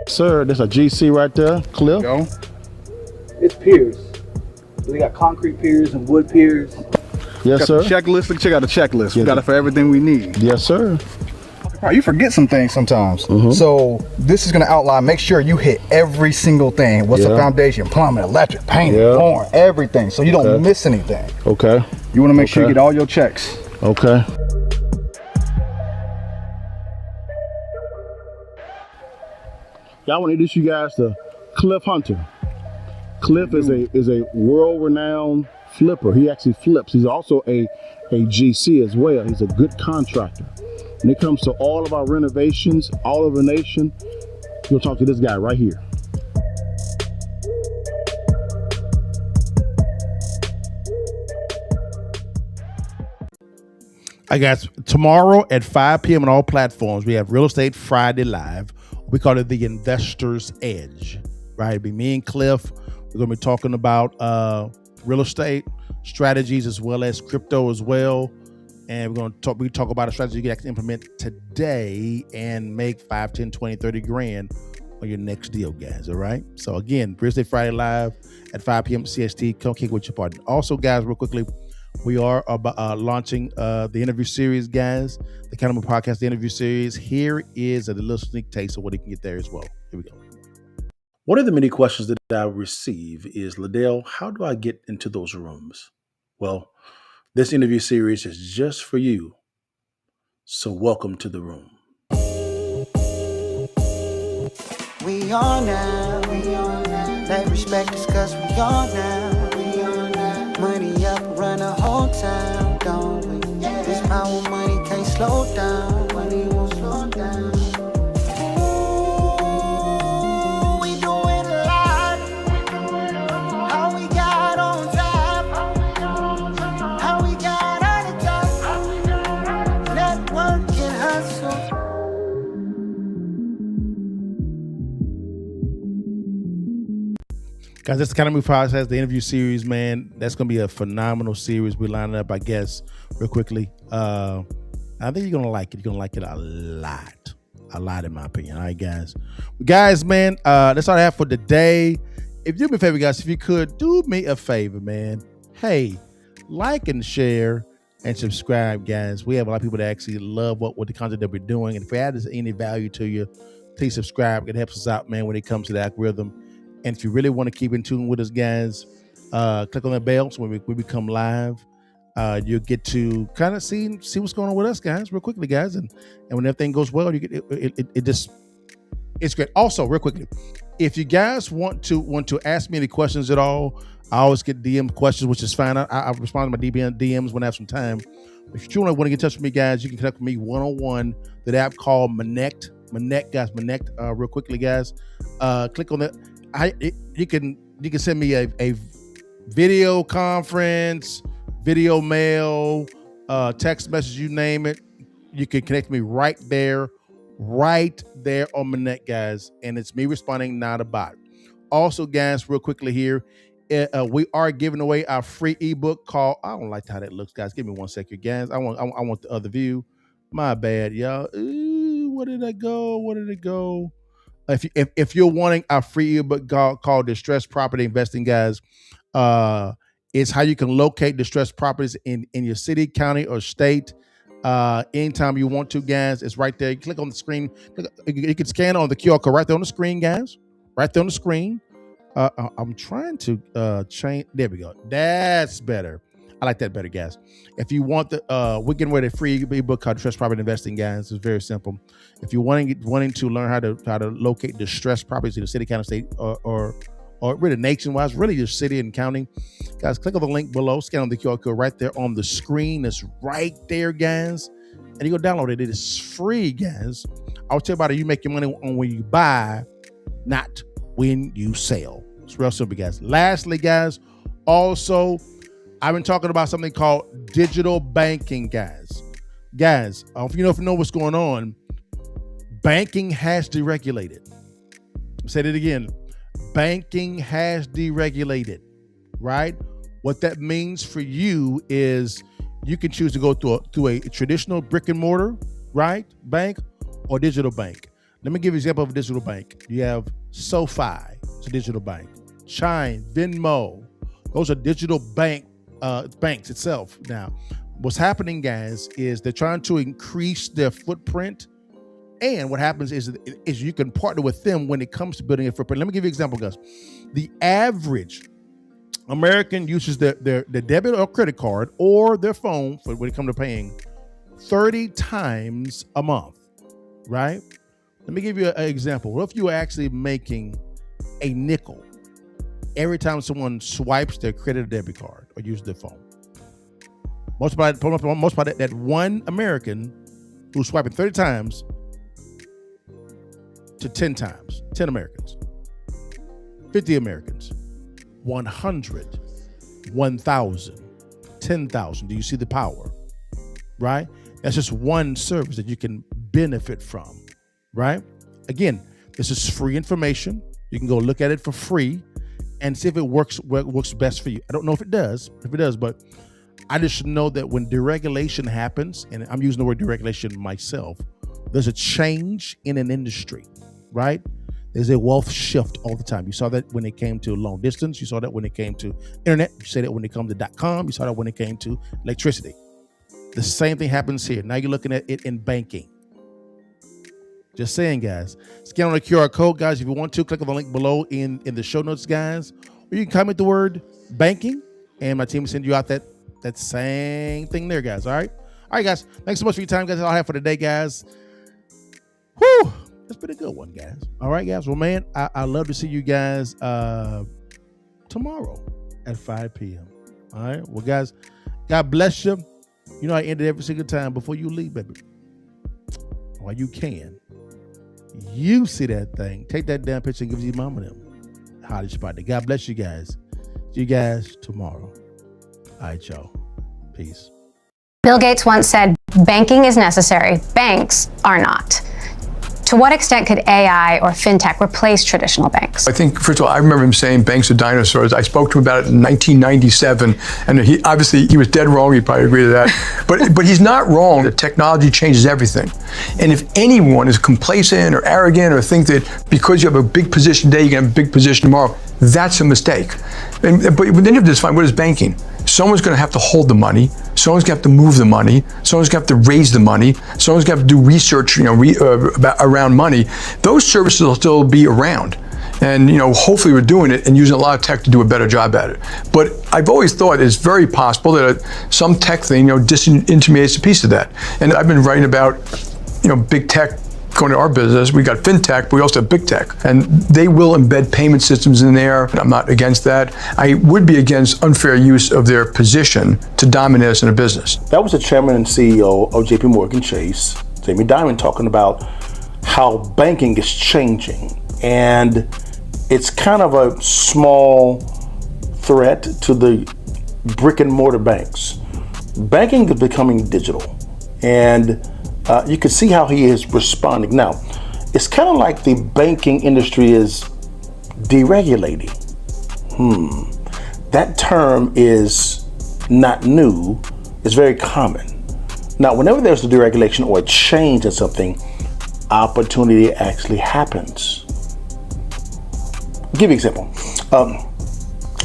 Sir, there's a GC right there, Cliff. Go. It's piers. They got concrete piers and wood piers. Yes, sir. Checklist. Look, check out the checklist. Yes, we got it for everything we need. Yes, sir. You forget some things sometimes. So this is going to outline. Make sure you hit every single thing. What's the foundation? Plumbing, electric, painting, flooring, everything. So you don't miss anything. Okay. You want to make sure you get all your checks. Okay. I want to introduce you guys to Cliff Hunter. Cliff is a world-renowned flipper. He actually flips. He's also a GC as well. He's a good contractor. When it comes to all of our renovations, all over the nation, you'll talk to this guy right here. I guess tomorrow at 5 p.m. on all platforms, we have Real Estate Friday Live. We call it the Investor's Edge, right? It'll be me and Cliff. We're going to be talking about real estate strategies as well as crypto as well. And we're going to talk about a strategy you can actually implement today and make 5, 10, 20, 30 grand on your next deal, guys. All right. So again, Real Estate Friday Live at 5 p.m. CST. Come kick with your partner. Also, guys, real quickly, we are launching the interview series, guys. The Countermove Podcast, the interview series. Here is a little sneak taste of what you can get there as well. Here we go. One of the many questions that I receive is, Liddell, how do I get into those rooms? Well, this interview series is just for you. So welcome to the room. We on now. They respect us cause we on now. Money up, run a whole town, don't we? This power money can't slow down. Money won't slow down. Ooh, we doing a lot. How we got on top. How we got on the top. Network and hustle. Guys, that's the Countermove Podcast, the interview series, man. That's going to be a phenomenal series. We're lining up, I guess, real quickly. I think you're going to like it. You're going to like it a lot. A lot, in my opinion. All right, guys. Guys, man, that's all I have for today. If you do me a favor, guys, if you could, do me a favor, man. Hey, like and share and subscribe, guys. We have a lot of people that actually love what the content that we're doing. And if it adds any value to you, please subscribe. It helps us out, man, when it comes to the algorithm. And if you really want to keep in tune with us, guys, click on that bell so when we become live, you'll get to kind of see what's going on with us, guys, real quickly, guys. And when everything goes well, you get it's great. Also, real quickly, if you guys want to ask me any questions at all, I always get DM questions, which is fine. I respond to my DMs when I have some time. If you truly want to get in touch with me, guys, you can connect with me one-on-one. That app called Manect, guys. Manect, real quickly, guys. Click on that. You can send me a video conference, video mail, text message, you name it. You can connect me right there on my neck, guys. And it's me responding, not a bot. Also, guys, real quickly here, we are giving away our free ebook called, I don't like how that looks, guys. Give me 1 second, guys. I want the other view. My bad, y'all. Ooh, where did it go? If you're wanting our free ebook called Distressed Property Investing, guys, it's how you can locate distressed properties in your city, county, or state anytime you want to, guys. It's right there. You click on the screen. You can scan on the QR code right there on the screen, guys. Right there on the screen. I'm trying to change. There we go. That's better. I like that better, guys. If you want we're getting ready a free ebook called Distressed Property Investing, guys. It's very simple. If you're wanting to learn how to locate distressed properties in the city, county, state, or really nationwide, really your city and county, guys, click on the link below, scan on the QR code right there on the screen. It's right there, guys. And you go download it. It is free, guys. I'll tell you about it. You make your money on when you buy, not when you sell. It's real simple, guys. Lastly, guys, also, I've been talking about something called digital banking, guys. Guys, if you know what's going on, banking has deregulated. Say it again. Banking has deregulated, right? What that means for you is you can choose to go through a traditional brick and mortar, right, bank, or digital bank. Let me give you an example of a digital bank. You have SoFi, it's a digital bank. Chime, Venmo, those are digital banks itself. Now, what's happening, guys, is they're trying to increase their footprint. And what happens is you can partner with them when it comes to building a footprint. Let me give you an example, guys. The average American uses their debit or credit card or their phone for when it comes to paying 30 times a month, right? Let me give you an example. What if you were actually making a nickel every time someone swipes their credit or debit card or uses their phone? Most by that one American who's swiping 30 times to 10 times, 10 Americans, 50 Americans, 100, 1,000, 10,000. Do you see the power, right? That's just one service that you can benefit from, right? Again, this is free information. You can go look at it for free and see if it works best for you. I don't know if it does, but I just know that when deregulation happens, and I'm using the word deregulation myself, there's a change in an industry, right? There's a wealth shift all the time. You saw that when it came to long distance. You saw that when it came to internet. You saw that when it comes to .com. You saw that when it came to electricity. The same thing happens here. Now you're looking at it in banking. Just saying, guys. Scan on the QR code, guys. If you want to, click on the link below in the show notes, guys. Or you can comment the word banking, and my team will send you out that same thing there, guys. All right? All right, guys. Thanks so much for your time, guys. That's all I have for today, guys. Whew. That's been a good one, guys. All right, guys. Well, man, I love to see you guys tomorrow at 5 p.m. All right? Well, guys, God bless you. You know I end it every single time before you leave, baby. While you can, you see that thing. Take that damn picture and give it to your mama them. Holla spot. God bless you guys. See you guys tomorrow. All right, y'all. Peace. Bill Gates once said, banking is necessary. Banks are not. To what extent could AI or fintech replace traditional banks? I think, first of all, I remember him saying banks are dinosaurs. I spoke to him about it in 1997, and he was dead wrong. He'd probably agree to that. But he's not wrong. The technology changes everything. And if anyone is complacent or arrogant or think that because you have a big position today, you can have a big position tomorrow, that's a mistake. But then you have to define what is banking. Someone's going to have to hold the money. Someone's going to have to move the money. Someone's going to have to raise the money. Someone's going to have to do research, around money. Those services will still be around. And, hopefully we're doing it and using a lot of tech to do a better job at it. But I've always thought it's very possible that some tech thing, disintermediates a piece of that. And I've been writing about, big tech going to our business. We got fintech, but we also have big tech, and they will embed payment systems in there. I'm not against that. I would be against unfair use of their position to dominate us in a business. That was the chairman and CEO of JP Morgan Chase, Jamie Dimon, talking about how banking is changing, and it's kind of a small threat to the brick and mortar banks. Banking is becoming digital, and you can see how he is responding. Now, it's kind of like the banking industry is deregulating. That term is not new. It's very common. Now, whenever there's a deregulation or a change in something, opportunity actually happens. I'll give you an example.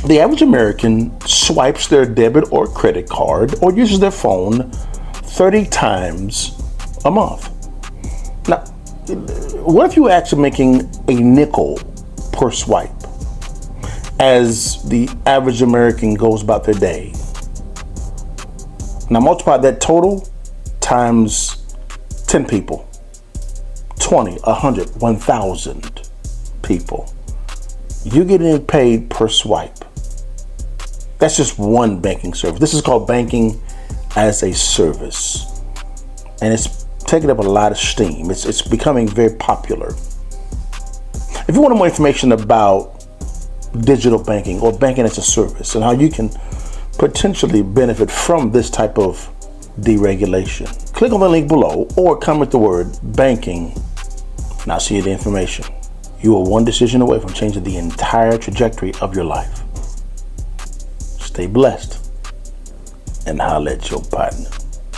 The average American swipes their debit or credit card or uses their phone 30 times a month. Now, what if you were actually making a nickel per swipe as the average American goes about their day? Now multiply that total times 10 people, 20, 100, 1,000 people. You're getting paid per swipe. That's just one banking service. This is called banking as a service. And it's taking up a lot of steam. It's becoming very popular. If you want more information about digital banking or banking as a service and how you can potentially benefit from this type of deregulation, click on the link below or comment the word banking and I'll see you the information. You are one decision away from changing the entire trajectory of your life. Stay blessed and holla at your partner.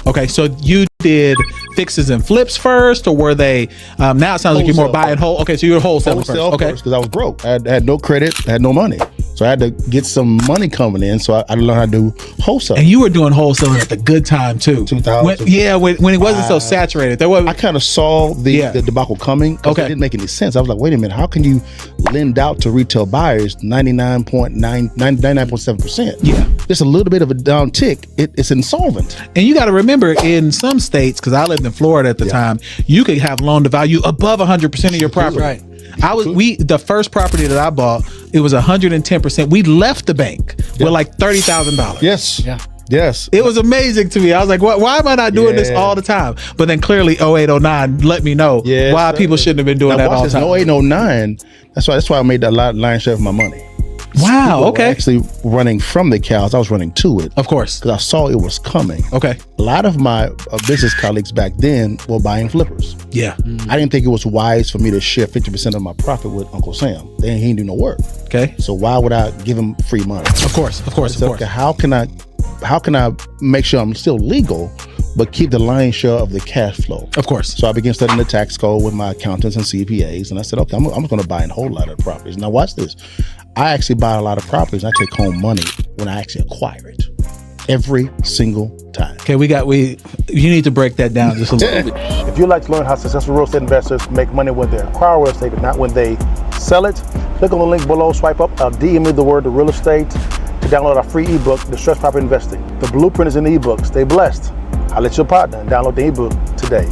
Okay, so you did fixes and flips first, or were they? Now it sounds like you're more buying whole. Okay, so you're wholesaling first. Okay, because I was broke. I had no credit, I had no money, so I had to get some money coming in. So I learned how to do wholesale. And you were doing wholesaling at the good time too. 2000. When it wasn't so saturated. There was. I kind of saw the debacle coming. Okay, it didn't make any sense. I was like, wait a minute, how can you lend out to retail buyers 99.7%? Yeah, just a little bit of a down tick. It's insolvent. And you got to remember, in some states, because I lived in Florida at the time, you could have loan to value above 100% of your property. Right. The first property that I bought, it was 110%. We left the bank with like $30,000. Yes. Yeah. Yes. It was amazing to me. I was like, why am I not doing this all the time? But then clearly 0809 let me know why people shouldn't have been doing that all the time. 0809, that's why I made that lion's share of my money. Wow. Okay. Actually running from the cows, I was running to it. Of course. Because I saw it was coming. Okay. A lot of my business colleagues back then were buying flippers. Yeah. I didn't think it was wise for me to share 50% of my profit with Uncle Sam. He didn't do no work. Okay. So why would I give him free money? Of course. Okay, how can I make sure I'm still legal, but keep the lion's share of the cash flow? Of course. So I began studying the tax code with my accountants and CPAs, and I said, okay, I'm going to buy a whole lot of properties. Now watch this. I actually buy a lot of properties. I take home money when I actually acquire it. Every single time. Okay, you need to break that down just a little bit. If you'd like to learn how successful real estate investors make money when they acquire real estate and not when they sell it, click on the link below, swipe up, DM me the word to real estate to download our free ebook, Distressed Property Investing. The blueprint is in the ebook. Stay blessed. I'll let your partner and download the ebook today.